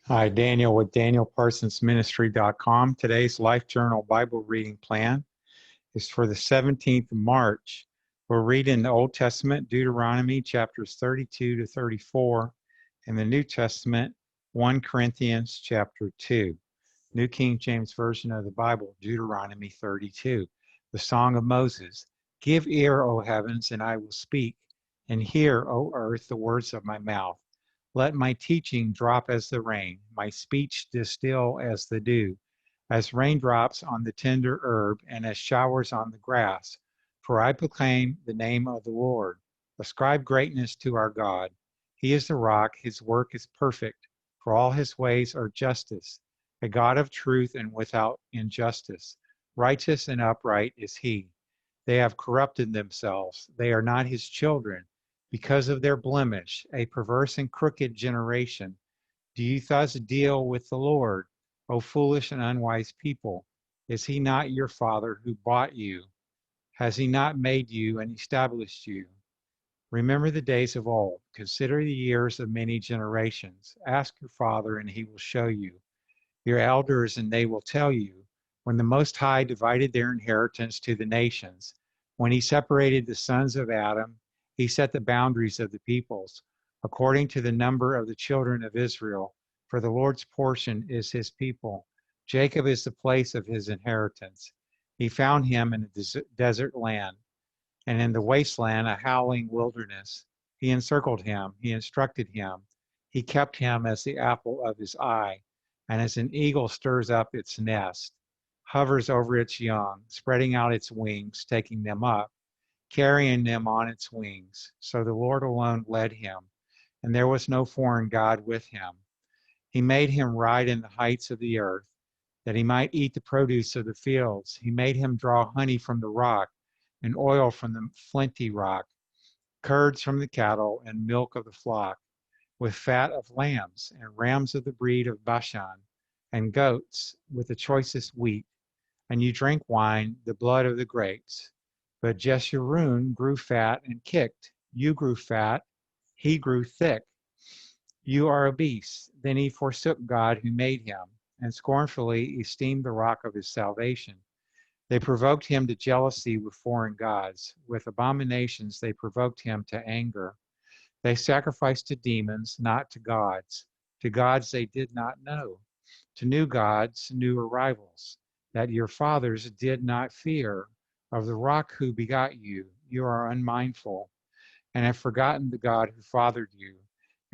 Hi, Daniel with DanielParsonsMinistry.com. Today's Life Journal Bible reading plan is for the 17th of March. We're reading the Old Testament, Deuteronomy chapters 32 to 34, and the New Testament, 1 Corinthians chapter 2. New King James Version of the Bible, Deuteronomy 32. The Song of Moses. Give ear, O heavens, and I will speak, and hear, O earth, the words of my mouth. Let my teaching drop as the rain, my speech distill as the dew, as raindrops on the tender herb, and as showers on the grass. For I proclaim the name of the Lord. Ascribe greatness to our God. He is the rock, his work is perfect, for all his ways are justice, a God of truth and without injustice. Righteous and upright is he. They have corrupted themselves. They are not his children because of their blemish, a perverse and crooked generation. Do you thus deal with the Lord, O foolish and unwise people? Is he not your father who bought you? Has he not made you and established you? Remember the days of old. Consider the years of many generations. Ask your father, and he will show you. Your elders, and they will tell you. When the Most High divided their inheritance to the nations, when he separated the sons of Adam, he set the boundaries of the peoples, according to the number of the children of Israel. For the Lord's portion is his people. Jacob is the place of his inheritance. He found him in a desert land, and in the wasteland a howling wilderness. He encircled him, he instructed him, he kept him as the apple of his eye, and as an eagle stirs up its nest, hovers over its young, spreading out its wings, taking them up, carrying them on its wings. So the Lord alone led him, and there was no foreign God with him. He made him ride in the heights of the earth, that he might eat the produce of the fields. He made him draw honey from the rock, and oil from the flinty rock, curds from the cattle, and milk of the flock, with fat of lambs, and rams of the breed of Bashan, and goats with the choicest wheat. And you drank wine, the blood of the grapes. But Jeshurun grew fat and kicked. You grew fat, he grew thick. You are a beast. Then he forsook God who made him, and scornfully esteemed the rock of his salvation. They provoked him to jealousy with foreign gods. With abominations, they provoked him to anger. They sacrificed to demons, not to gods they did not know, to new gods, new arrivals, that your fathers did not fear. Of the rock who begot you, you are unmindful, and have forgotten the God who fathered you.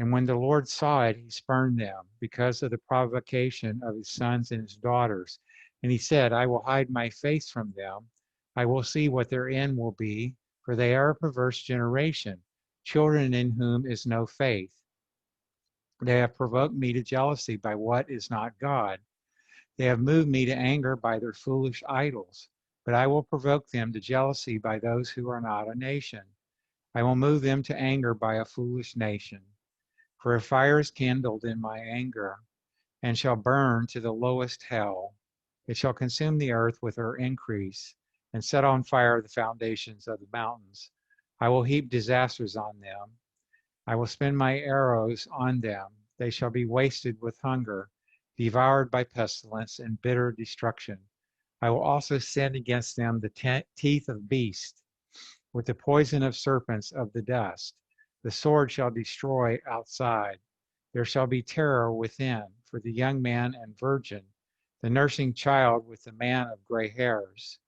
And when the Lord saw it, he spurned them because of the provocation of his sons and his daughters. And he said, I will hide my face from them. I will see what their end will be, for they are a perverse generation, children in whom is no faith. They have provoked me to jealousy by what is not God. They have moved me to anger by their foolish idols. But I will provoke them to jealousy by those who are not a nation. I will move them to anger by a foolish nation. For a fire is kindled in my anger, and shall burn to the lowest hell. It shall consume the earth with her increase, and set on fire the foundations of the mountains. I will heap disasters on them. I will spend my arrows on them. They shall be wasted with hunger, devoured by pestilence and bitter destruction. I will also send against them the teeth of beasts, with the poison of serpents of the dust. The sword shall destroy outside. There shall be terror within for the young man and virgin, the nursing child with the man of gray hairs.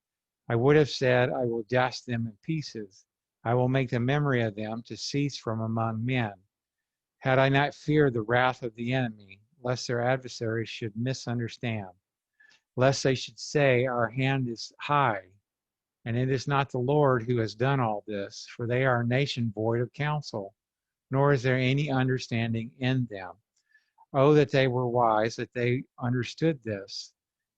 I would have said, I will dash them in pieces. I will make the memory of them to cease from among men. Had I not feared the wrath of the enemy, lest their adversaries should misunderstand, lest they should say, our hand is high, and it is not the Lord who has done all this, for they are a nation void of counsel, nor is there any understanding in them. Oh, that they were wise, that they understood this,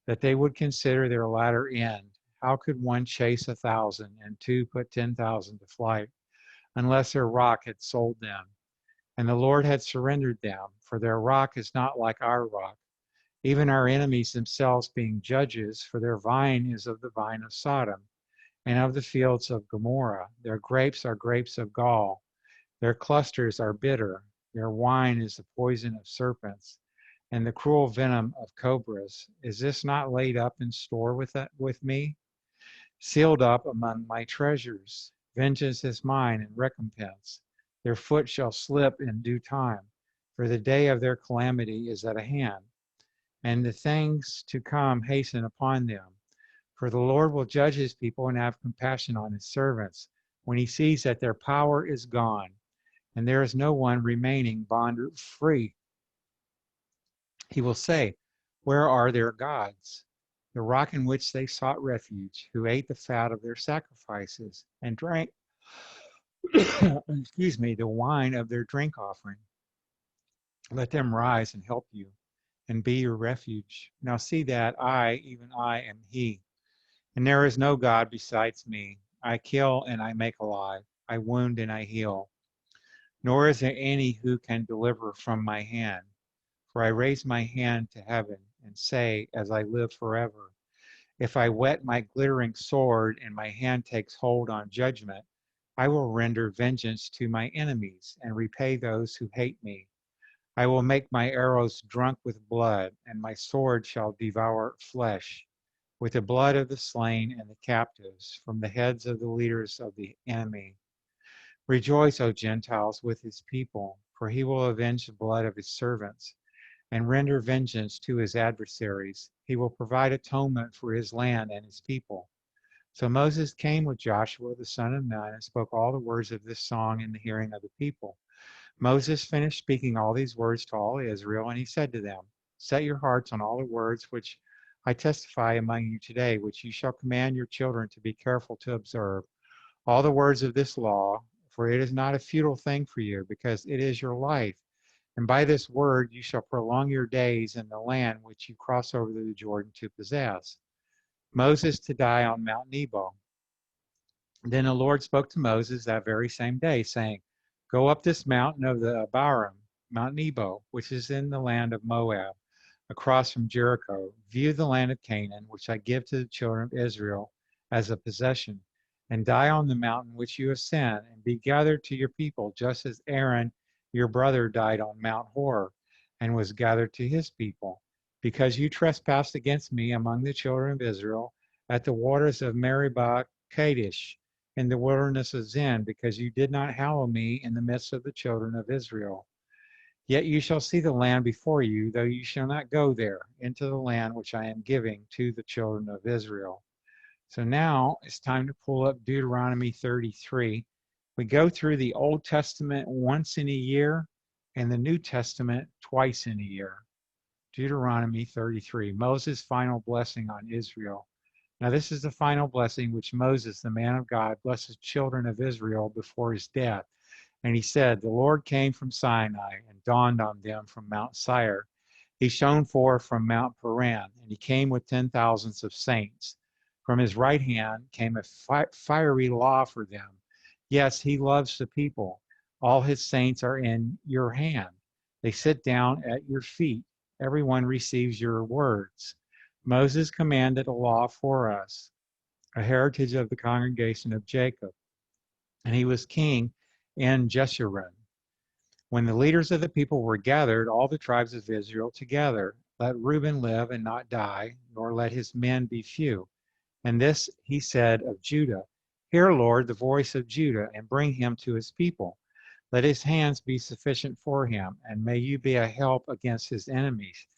that they would consider their latter end. How could one chase 1,000 and two put 10,000 to flight, unless their rock had sold them, and the Lord had surrendered them? For their rock is not like our rock, even our enemies themselves being judges, for their vine is of the vine of Sodom, and of the fields of Gomorrah. Their grapes are grapes of gall. Their clusters are bitter. Their wine is the poison of serpents. and the cruel venom of cobras. Is this not laid up in store with me, sealed up among my treasures? Vengeance is mine and recompense. Their foot shall slip in due time, for the day of their calamity is at hand, and the things to come hasten upon them. For the Lord will judge his people and have compassion on his servants when he sees that their power is gone, and there is no one remaining bond free. He will say, where are their gods, the rock in which they sought refuge, who ate the fat of their sacrifices and drank, the wine of their drink offering? Let them rise and help you and be your refuge. Now see that I, even I, am he, and there is no God besides me. I kill and I make alive. I wound and I heal. Nor is there any who can deliver from my hand. For I raise my hand to heaven and say, as I live forever, if I whet my glittering sword and my hand takes hold on judgment, I will render vengeance to my enemies and repay those who hate me. I will make my arrows drunk with blood, and my sword shall devour flesh, with the blood of the slain and the captives, from the heads of the leaders of the enemy. Rejoice, O Gentiles, with his people, for he will avenge the blood of his servants and render vengeance to his adversaries. He will provide atonement for his land and his people. So Moses came with Joshua, the son of Nun, and spoke all the words of this song in the hearing of the people. Moses finished speaking all these words to all Israel, and he said to them, set your hearts on all the words which I testify among you today, which you shall command your children to be careful to observe, all the words of this law, for it is not a futile thing for you, because it is your life. And by this word you shall prolong your days in the land which you cross over the Jordan to possess. Moses to die on Mount Nebo. Then the Lord spoke to Moses that very same day, saying, go up this mountain of the Abarim, Mount Nebo, which is in the land of Moab, across from Jericho. View the land of Canaan, which I give to the children of Israel as a possession, and die on the mountain which you ascend, and be gathered to your people, just as Aaron, your brother, died on Mount Hor, and was gathered to his people, because you trespassed against me among the children of Israel at the waters of Meribah Kadesh, in the wilderness of Zin, because you did not hallow me in the midst of the children of Israel. Yet you shall see the land before you, though you shall not go there, into the land which I am giving to the children of Israel. So now it's time to pull up Deuteronomy 33. We go through the Old Testament once in a year and the New Testament twice in a year. Deuteronomy 33, Moses' final blessing on Israel. Now this is the final blessing which Moses, the man of God, blessed the children of Israel before his death. And he said, the Lord came from Sinai and dawned on them from Mount Seir. He shone forth from Mount Paran, and he came with 10,000s of saints. From his right hand came a fiery law for them. Yes, he loves the people. All his saints are in your hand. They sit down at your feet. Everyone receives your words. Moses commanded a law for us, a heritage of the congregation of Jacob. And he was king in Jeshurun. When the leaders of the people were gathered, all the tribes of Israel together, let Reuben live and not die, nor let his men be few. And this he said of Judah, hear, Lord, the voice of Judah, and bring him to his people. Let his hands be sufficient for him, and may you be a help against his enemies.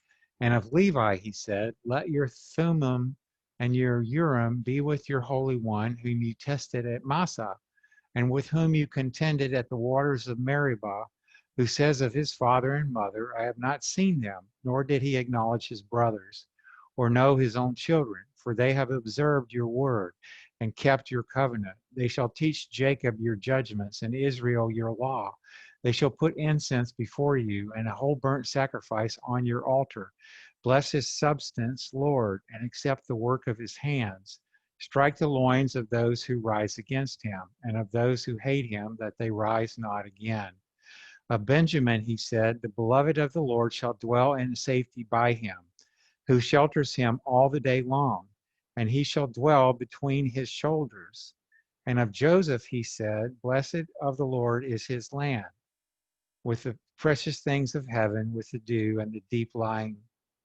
And of Levi he said, let your Thummim and your Urim be with your Holy One, whom you tested at Massah, and with whom you contended at the waters of Meribah, who says of his father and mother, I have not seen them, nor did he acknowledge his brothers, or know his own children, for they have observed your word and kept your covenant. They shall teach Jacob your judgments and Israel your law. They shall put incense before you and a whole burnt sacrifice on your altar. Bless his substance, Lord, and accept the work of his hands. Strike the loins of those who rise against him, and of those who hate him, that they rise not again. Of Benjamin he said, the beloved of the Lord shall dwell in safety by him, who shelters him all the day long, and he shall dwell between his shoulders. And of Joseph he said, blessed of the Lord is his land, with the precious things of heaven with the dew and the deep lying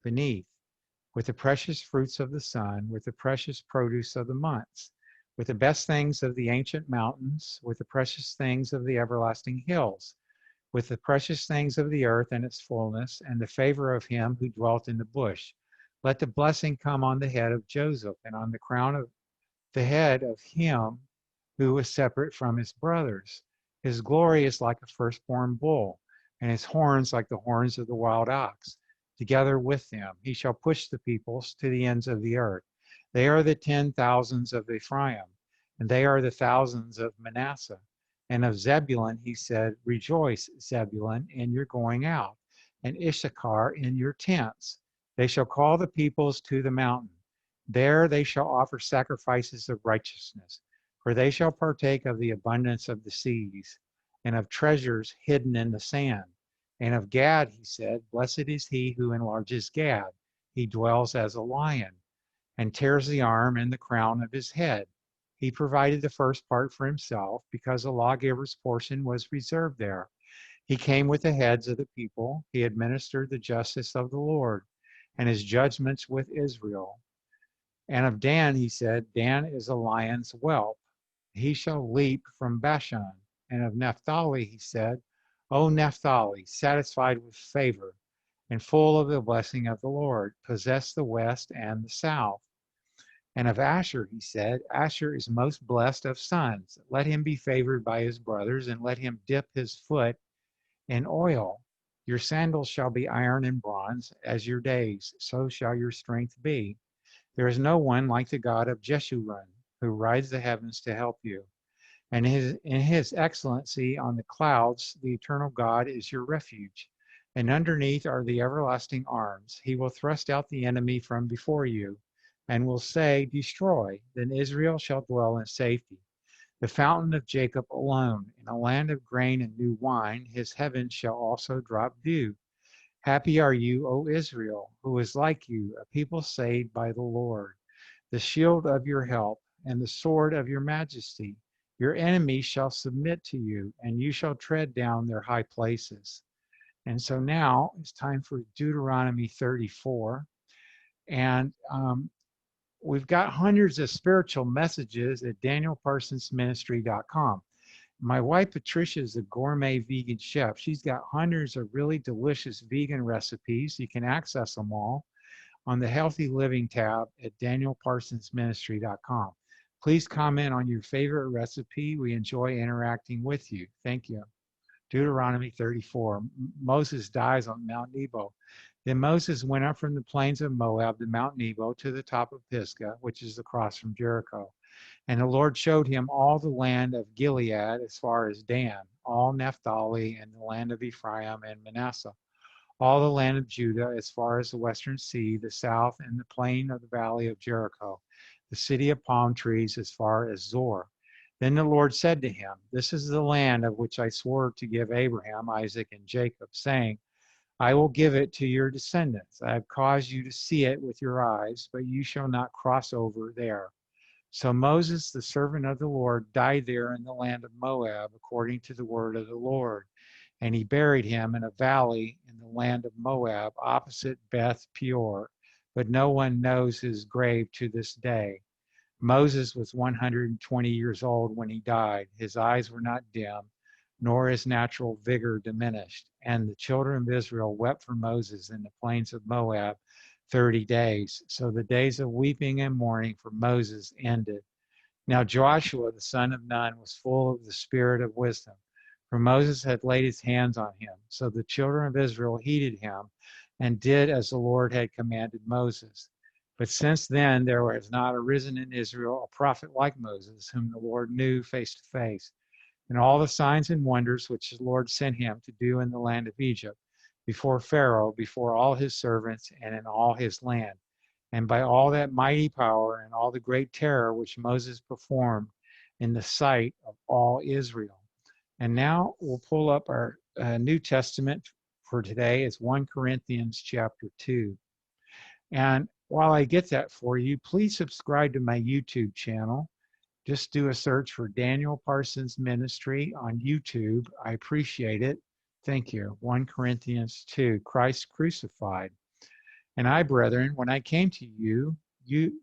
beneath, with the precious fruits of the sun, with the precious produce of the months, with the best things of the ancient mountains, with the precious things of the everlasting hills, with the precious things of the earth and its fullness, and the favor of him who dwelt in the bush. Let the blessing come on the head of Joseph, and on the crown of the head of him who was separate from his brothers. His glory is like a firstborn bull, and his horns like the horns of the wild ox. Together with them, he shall push the peoples to the ends of the earth. They are the 10,000s of Ephraim, and they are the thousands of Manasseh. And of Zebulun he said, Rejoice, Zebulun, in your going out, and Issachar in your tents. They shall call the peoples to the mountain. There they shall offer sacrifices of righteousness, for they shall partake of the abundance of the seas, and of treasures hidden in the sand. And of Gad he said, Blessed is he who enlarges Gad. He dwells as a lion, and tears the arm and the crown of his head. He provided the first part for himself, because a lawgiver's portion was reserved there. He came with the heads of the people. He administered the justice of the Lord, and his judgments with Israel. And of Dan he said, Dan is a lion's whelp. He shall leap from Bashan. And of Naphtali he said, O Naphtali, satisfied with favor, and full of the blessing of the Lord, possess the west and the south. And of Asher he said, Asher is most blessed of sons. Let him be favored by his brothers, and let him dip his foot in oil. Your sandals shall be iron and bronze, as your days, so shall your strength be. There is no one like the God of Jeshurun, who rides the heavens to help you. And in his excellency on the clouds, the eternal God is your refuge. And underneath are the everlasting arms. He will thrust out the enemy from before you, and will say, Destroy. Then Israel shall dwell in safety. The fountain of Jacob alone, in a land of grain and new wine, his heavens shall also drop dew. Happy are you, O Israel, who is like you, a people saved by the Lord, the shield of your help and the sword of your majesty. Your enemies shall submit to you, and you shall tread down their high places. And so now it's time for Deuteronomy 34. And we've got hundreds of spiritual messages at danielparsonsministry.com. My wife, Patricia, is a gourmet vegan chef. She's got hundreds of really delicious vegan recipes. You can access them all on the Healthy Living tab at danielparsonsministry.com. Please comment on your favorite recipe. We enjoy interacting with you. Thank you. Deuteronomy 34. Moses dies on Mount Nebo. Then Moses went up from the plains of Moab to Mount Nebo to the top of Pisgah, which is across from Jericho. And the Lord showed him all the land of Gilead as far as Dan, all Naphtali, and the land of Ephraim and Manasseh, all the land of Judah as far as the western sea, the south, and the plain of the valley of Jericho, the city of palm trees as far as Zor. Then the Lord said to him, This is the land of which I swore to give Abraham, Isaac, and Jacob, saying, I will give it to your descendants. I have caused you to see it with your eyes, but you shall not cross over there. So Moses, the servant of the Lord, died there in the land of Moab, according to the word of the Lord. And he buried him in a valley in the land of Moab, opposite Beth Peor. But no one knows his grave to this day. Moses was 120 years old when he died. His eyes were not dim, nor his natural vigor diminished. And the children of Israel wept for Moses in the plains of Moab 30 days. So the days of weeping and mourning for Moses ended. Now Joshua, the son of Nun, was full of the spirit of wisdom, for Moses had laid his hands on him. So the children of Israel heeded him and did as the Lord had commanded Moses. But since then there has not arisen in Israel a prophet like Moses, whom the Lord knew face to face. And all the signs and wonders which the Lord sent him to do in the land of Egypt, before Pharaoh, before all his servants, and in all his land, and by all that mighty power and all the great terror which Moses performed in the sight of all Israel. And now we'll pull up our New Testament for today. It's 1 Corinthians chapter 2. And while I get that for you, please subscribe to my YouTube channel. Just do a search for Daniel Parsons Ministry on YouTube. I appreciate it. Thank you. 1 Corinthians 2, Christ crucified. And I, brethren, when I came to you, you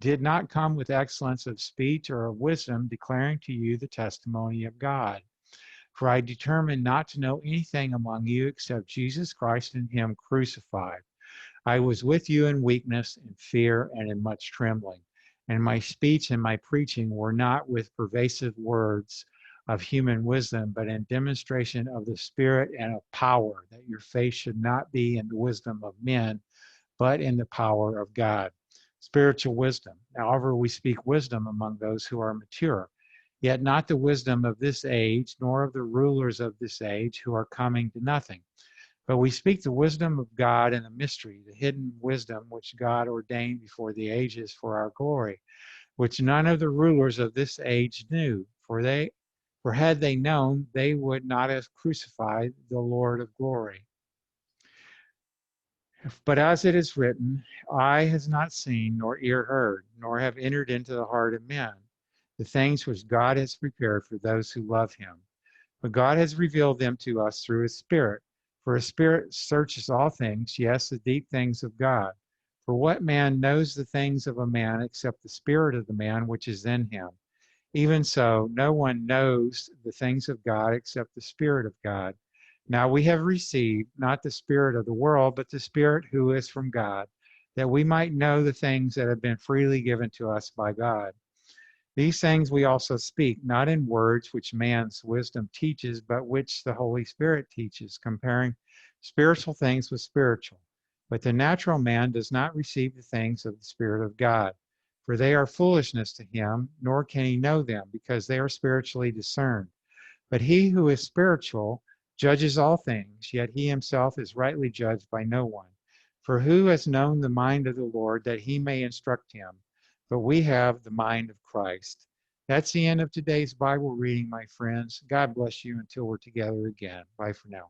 did not come with excellence of speech or of wisdom, declaring to you the testimony of God. For I determined not to know anything among you except Jesus Christ and him crucified. I was with you in weakness, in fear, and in much trembling. And my speech and my preaching were not with pervasive words of human wisdom, but in demonstration of the Spirit and of power, that your faith should not be in the wisdom of men, but in the power of God. Spiritual wisdom. However, we speak wisdom among those who are mature, yet not the wisdom of this age, nor of the rulers of this age who are coming to nothing. But we speak the wisdom of God in a mystery, the hidden wisdom which God ordained before the ages for our glory, which none of the rulers of this age knew. For had they known, they would not have crucified the Lord of glory. But as it is written, eye has not seen, nor ear heard, nor have entered into the heart of men, the things which God has prepared for those who love him. But God has revealed them to us through his Spirit. For his Spirit searches all things, yes, the deep things of God. For what man knows the things of a man except the spirit of the man which is in him? Even so, no one knows the things of God except the Spirit of God. Now we have received not the spirit of the world, but the Spirit who is from God, that we might know the things that have been freely given to us by God. These things we also speak, not in words which man's wisdom teaches, but which the Holy Spirit teaches, comparing spiritual things with spiritual. But the natural man does not receive the things of the Spirit of God, for they are foolishness to him, nor can he know them, because they are spiritually discerned. But he who is spiritual judges all things, yet he himself is rightly judged by no one. For who has known the mind of the Lord that he may instruct him? But we have the mind of Christ. That's the end of today's Bible reading, my friends. God bless you until we're together again. Bye for now.